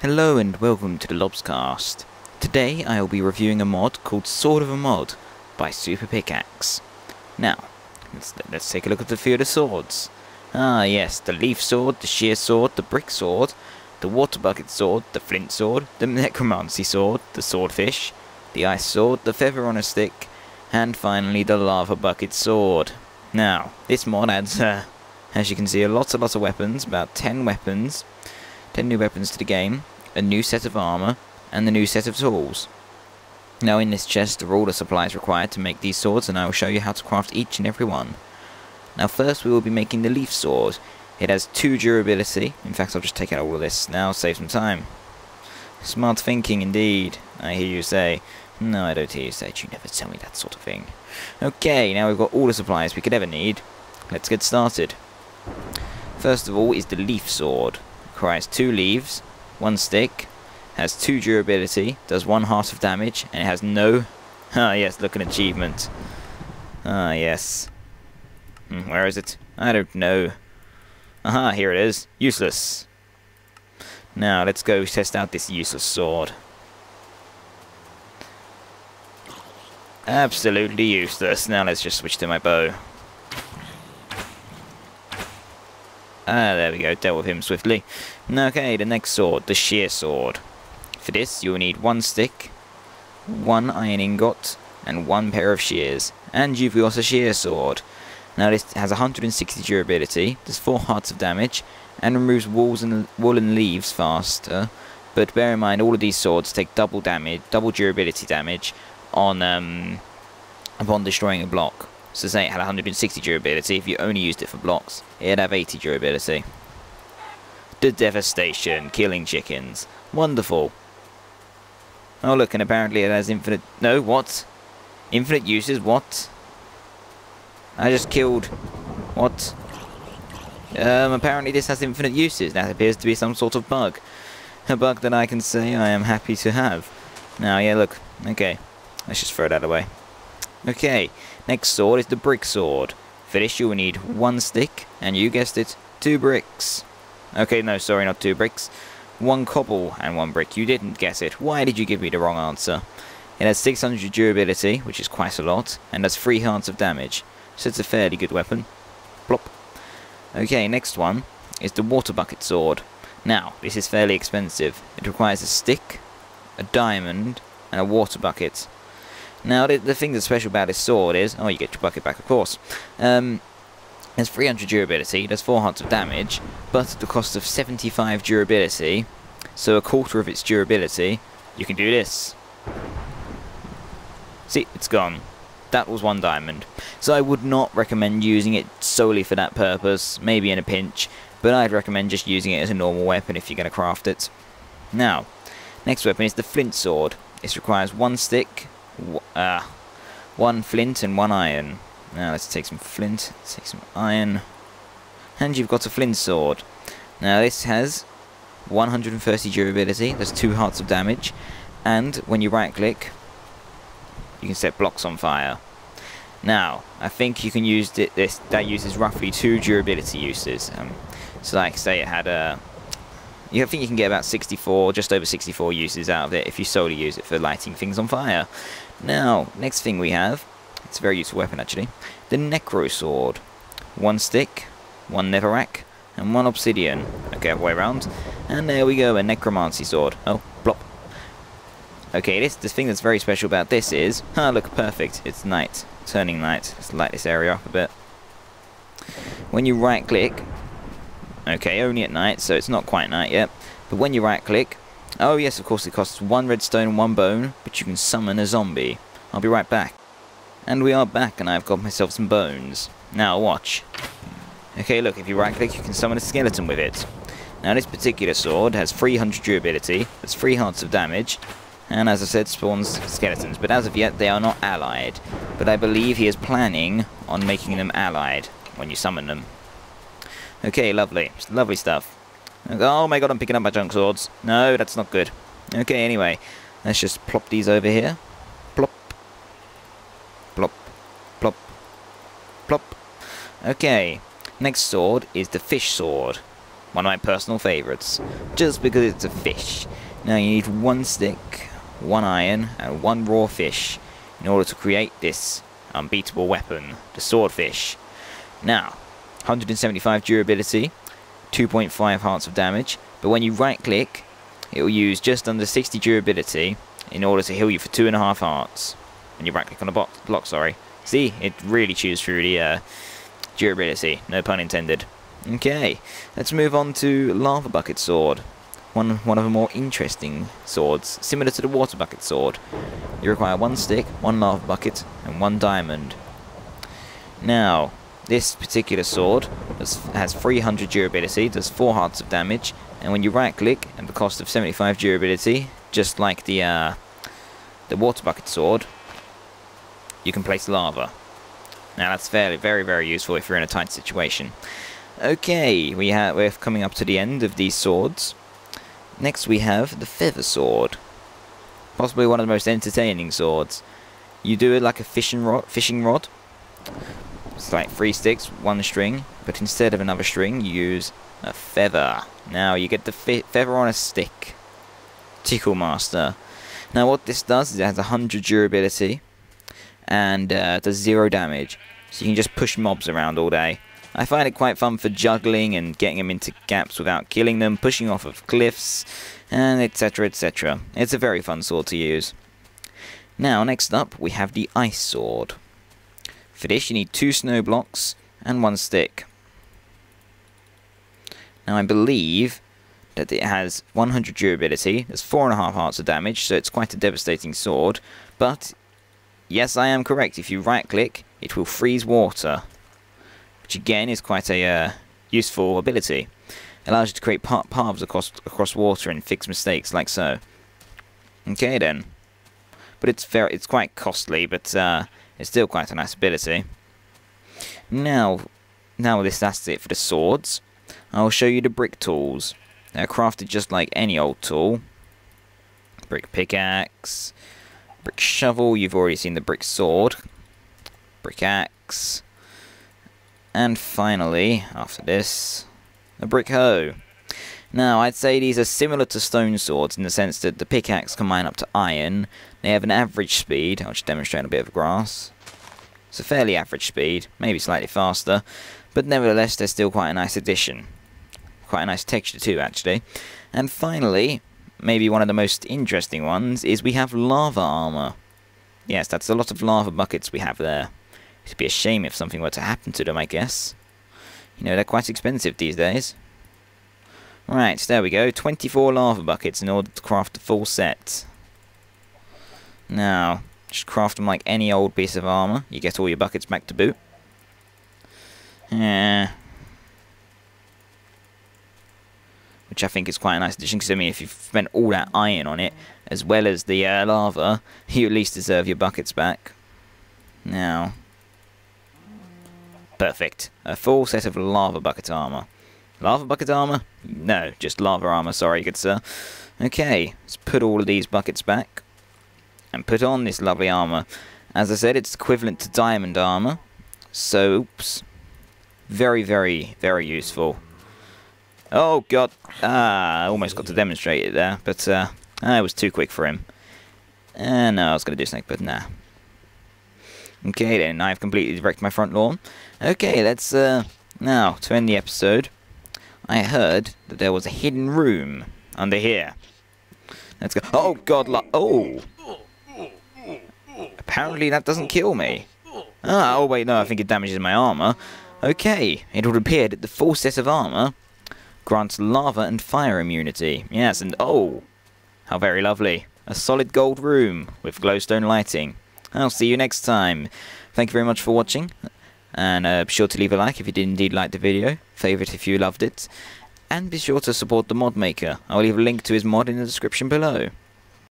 Hello and welcome to the LobsCast. Today I will be reviewing a mod called Swordofa Mod by SuperPickaxe. Now, let's take a look at the field of swords. Ah yes, the leaf sword, the shear sword, the brick sword, the water bucket sword, the flint sword, the necromancy sword, the swordfish, the ice sword, the feather on a stick, and finally the lava bucket sword. Now, this mod adds, as you can see, lots of weapons, about 10 weapons. 10 new weapons to the game, a new set of armour, and a new set of tools. Now in this chest are all the supplies required to make these swords, and I will show you how to craft each and every one. Now first we will be making the leaf sword. It has 2 durability. In fact, I'll just take out all of this now, save some time. Smart thinking indeed, I hear you say. No, I don't hear you say it. You never tell me that sort of thing. Okay, now we've got all the supplies we could ever need. Let's get started. First of all is the leaf sword. Requires 2 leaves, 1 stick, has 2 durability, does 1 heart of damage, and it has no... Ah yes, look, an achievement. Ah yes. Where is it? I don't know. Aha, here it is. Useless. Now, let's go test out this useless sword. Absolutely useless. Now let's just switch to my bow. Ah, there we go, dealt with him swiftly. Okay, the next sword, the shear sword. For this, you'll need 1 stick, 1 iron ingot, and 1 pair of shears. And you've got a shear sword. Now this has 160 durability, does 4 hearts of damage, and removes woolen leaves faster. But bear in mind, all of these swords take double durability damage on upon destroying a block. So say it had 160 durability, if you only used it for blocks, it'd have 80 durability. The devastation, killing chickens. Wonderful. Oh look, and apparently it has infinite... No, what? Infinite uses, what? I just killed... What? Apparently this has infinite uses. That appears to be some sort of bug. A bug that I can say I am happy to have. Now, yeah, look. Okay. Let's just throw that away. Okay, next sword is the brick sword. For this you will need 1 stick, and you guessed it, 2 bricks. Okay, no, sorry, not 2 bricks. 1 cobble and 1 brick. You didn't guess it. Why did you give me the wrong answer? It has 600 durability, which is quite a lot, and does 3 hearts of damage. So it's a fairly good weapon. Plop. Okay, next one is the water bucket sword. Now, this is fairly expensive. It requires a stick, a diamond, and a water bucket. Now, the thing that's special about this sword is... Oh, you get your bucket back, of course. Has 300 durability, does 4 hearts of damage, but at the cost of 75 durability, so a quarter of its durability, you can do this. See, it's gone. That was 1 diamond. So I would not recommend using it solely for that purpose, maybe in a pinch, but I'd recommend just using it as a normal weapon if you're going to craft it. Now, next weapon is the flint sword. This requires 1 stick... 1 flint and 1 iron. Now let's take some flint, let's take some iron, and you've got a flint sword. Now this has 130 durability, there's 2 hearts of damage, and when you right click, you can set blocks on fire. Now, I think you can use that uses roughly 2 durability uses. So like say it had a... I think you can get about 64, just over 64 uses out of it if you solely use it for lighting things on fire. Now, next thing we have, it's a very useful weapon actually, the necro sword. 1 stick, 1 netherrack, and 1 obsidian. Okay, other way around. And there we go, a necromancy sword. Oh, plop. Okay, the thing that's very special about this is, look, perfect, it's night, turning night. Let's light this area up a bit. When you right click, okay, only at night, so it's not quite night yet. But when you right click, oh yes, of course it costs 1 redstone and 1 bone, but you can summon a zombie. I'll be right back. And we are back, and I've got myself some bones. Now watch. Okay, look, if you right click, you can summon a skeleton with it. Now this particular sword has 300 durability, that's 3 hearts of damage, and as I said, spawns skeletons. But as of yet, they are not allied. But I believe he is planning on making them allied when you summon them. Okay, lovely. Lovely stuff. Oh my god, I'm picking up my junk swords. No, that's not good. Okay, anyway. Let's just plop these over here. Plop. Plop. Plop. Plop. Okay. Next sword is the fish sword. one of my personal favourites, just because it's a fish. Now you need 1 stick, 1 iron, and 1 raw fish in order to create this unbeatable weapon, the swordfish. Now, 175 durability, 2.5 hearts of damage, but when you right click, it will use just under 60 durability in order to heal you for 2.5 hearts. When you right click on the block, sorry. See, it really chews through the durability, no pun intended. Okay, let's move on to Lava Bucket Sword. One of the more interesting swords, similar to the Water Bucket Sword. You require 1 stick, 1 lava bucket, and 1 diamond. Now, this particular sword has 300 durability, does 4 hearts of damage, and when you right click, at the cost of 75 durability, just like the Water Bucket Sword, you can place lava. Now that's very useful if you're in a tight situation. Okay, we're coming up to the end of these swords. Next we have the Feather Sword. Possibly one of the most entertaining swords. You do it like a fishing rod. It's like 3 sticks, 1 string, but instead of another string you use a feather. Now you get the feather on a stick. Tickle Master. Now what this does is it has 100 durability and does 0 damage. So you can just push mobs around all day. I find it quite fun for juggling and getting them into gaps without killing them, pushing off of cliffs, and etc, etc. It's a very fun sword to use. Now, next up, we have the Ice Sword. For this, you need 2 snow blocks and 1 stick. Now, I believe that it has 100 durability, there's 4.5 hearts of damage, so it's quite a devastating sword, but, yes, I am correct, if you right-click, it will freeze water. Which again is quite a useful ability. It allows you to create paths across water and fix mistakes like so. Okay then. But it's quite costly, but it's still quite a nice ability. Now that's it for the swords. I'll show you the brick tools. They're crafted just like any old tool. Brick pickaxe, brick shovel, you've already seen the brick sword, brick axe, and finally, after this, a brick hoe. Now, I'd say these are similar to stone swords in the sense that the pickaxe can mine up to iron. They have an average speed. I'll just demonstrate a bit of grass. It's a fairly average speed, maybe slightly faster, but nevertheless, they're still quite a nice addition. Quite a nice texture too, actually. And finally, maybe one of the most interesting ones, is we have lava armour. Yes, that's a lot of lava buckets we have there. It'd be a shame if something were to happen to them, I guess. You know, they're quite expensive these days. Right, there we go. 24 lava buckets in order to craft the full set. Now, just craft them like any old piece of armour. You get all your buckets back to boot. Yeah. Which I think is quite a nice addition, because I mean, if you've spent all that iron on it, as well as the lava, you at least deserve your buckets back. Now, perfect. A full set of lava bucket armour. Lava bucket armour? No, just lava armour, sorry, good sir. Okay, let's put all of these buckets back, and put on this lovely armour. As I said, it's equivalent to diamond armour, so, oops. Very useful. Oh god, I almost got to demonstrate it there, but I was too quick for him. No, I was going to do snake, but nah. Okay then, I've completely wrecked my front lawn. Okay, let's, now, to end the episode, I heard that there was a hidden room under here. Let's go. Oh god, oh! Apparently that doesn't kill me. Oh wait, no, I think it damages my armour. Okay, it would appear that the full set of armour grants lava and fire immunity. Yes, and oh, how very lovely. A solid gold room with glowstone lighting. I'll see you next time. Thank you very much for watching, and be sure to leave a like if you did indeed like the video, favourite if you loved it, and be sure to support the mod maker. I'll leave a link to his mod in the description below.